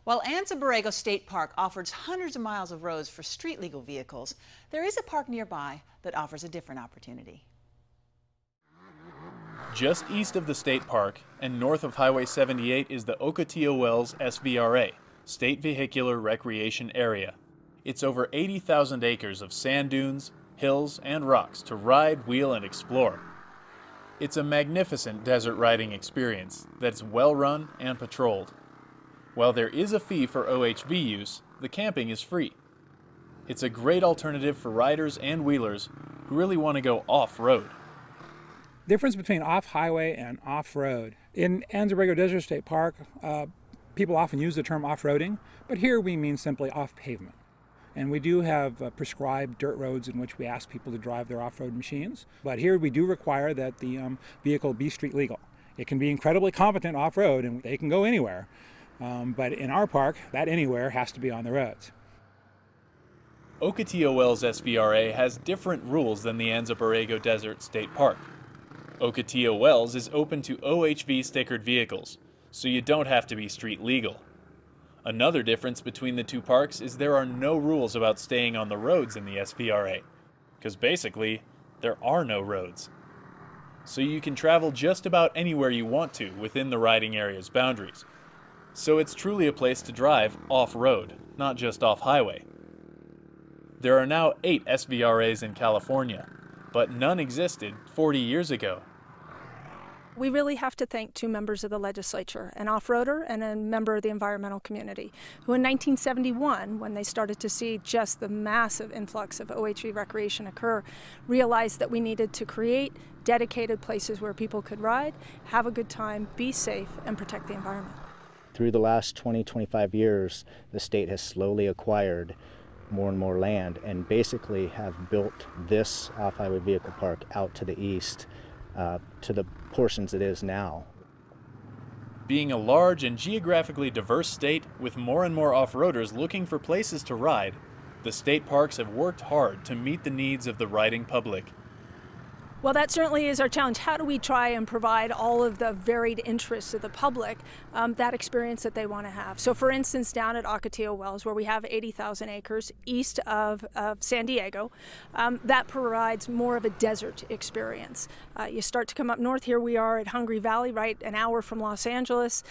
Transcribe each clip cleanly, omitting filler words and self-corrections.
While Anza Borrego State Park offers hundreds of miles of roads for street legal vehicles, there is a park nearby that offers a different opportunity. Just east of the state park and north of Highway 78 is the Ocotillo Wells SVRA, State Vehicular Recreation Area. It's over 80,000 acres of sand dunes, hills, and rocks to ride, wheel, and explore. It's a magnificent desert riding experience that's well run and patrolled. While there is a fee for OHV use, the camping is free. It's a great alternative for riders and wheelers who really want to go off-road. Difference between off-highway and off-road. In Anza Borrego Desert State Park, people often use the term off-roading, but here we mean simply off-pavement. And we do have prescribed dirt roads in which we ask people to drive their off-road machines. But here we do require that the vehicle be street legal. It can be incredibly competent off-road and they can go anywhere. But in our park, that anywhere has to be on the roads. Ocotillo Wells SVRA has different rules than the Anza Borrego Desert State Park. Ocotillo Wells is open to OHV stickered vehicles, so you don't have to be street legal. Another difference between the two parks is there are no rules about staying on the roads in the SVRA, because basically, there are no roads. So you can travel just about anywhere you want to within the riding area's boundaries. So it's truly a place to drive off-road, not just off-highway. There are now 8 SVRAs in California, but none existed 40 years ago. We really have to thank 2 members of the legislature, an off-roader and a member of the environmental community, who in 1971, when they started to see just the massive influx of OHV recreation occur, realized that we needed to create dedicated places where people could ride, have a good time, be safe, and protect the environment. Through the last 20-25 years, the state has slowly acquired more and more land and basically have built this off-highway vehicle park out to the east to the portions it is now. Being a large and geographically diverse state with more and more off-roaders looking for places to ride, the state parks have worked hard to meet the needs of the riding public. Well, that certainly is our challenge. How do we try and provide all of the varied interests of the public that experience that they want to have? So for instance, down at Ocotillo Wells, where we have 80,000 acres east of San Diego, that provides more of a desert experience. You start to come up north. Here we are at Hungry Valley, right an hour from Los Angeles.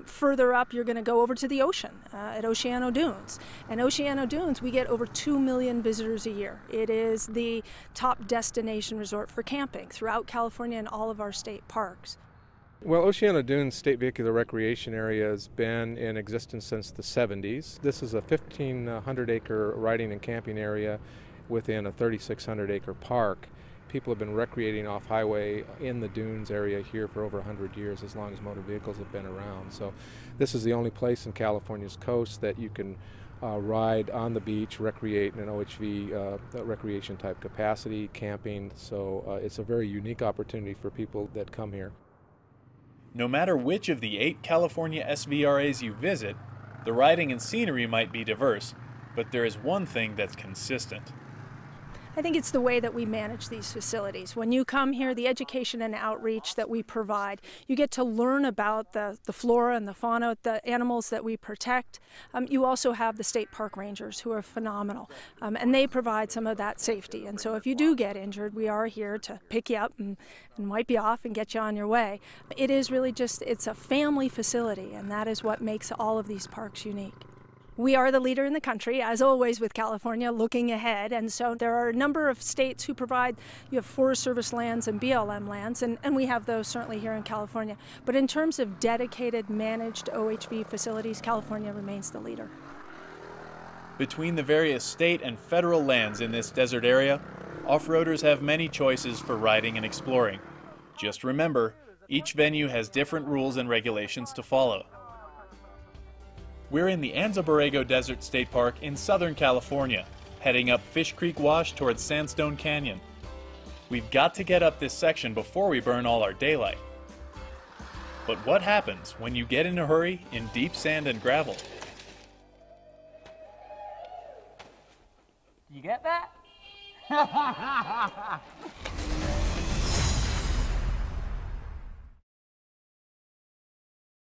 Further up, you're going to go over to the ocean at Oceano Dunes. And Oceano Dunes, we get over 2 million visitors a year. It is the top destination resort for camping throughout California and all of our state parks. Well, Oceano Dunes State Vehicular Recreation Area has been in existence since the 70s. This is a 1,500-acre riding and camping area within a 3,600-acre park. People have been recreating off-highway in the dunes area here for over 100 years, as long as motor vehicles have been around. So this is the only place in California's coast that you can ride on the beach, recreate in an OHV recreation type capacity, camping. So it's a very unique opportunity for people that come here. No matter which of the 8 California SVRAs you visit, the riding and scenery might be diverse, but there is one thing that's consistent. I think it's the way that we manage these facilities. When you come here, the education and outreach that we provide, you get to learn about the flora and the fauna, the animals that we protect. You also have the state park rangers who are phenomenal, and they provide some of that safety. And so if you do get injured, we are here to pick you up and wipe you off and get you on your way. It is really just, it's a family facility, and that is what makes all of these parks unique. We are the leader in the country, as always with California, looking ahead, and so there are a number of states who provide, you have Forest Service lands and BLM lands, and we have those certainly here in California. But in terms of dedicated, managed OHV facilities, California remains the leader. Between the various state and federal lands in this desert area, off-roaders have many choices for riding and exploring. Just remember, each venue has different rules and regulations to follow. We're in the Anza Borrego Desert State Park in Southern California, heading up Fish Creek Wash towards Sandstone Canyon. We've got to get up this section before we burn all our daylight. But what happens when you get in a hurry in deep sand and gravel? You get that?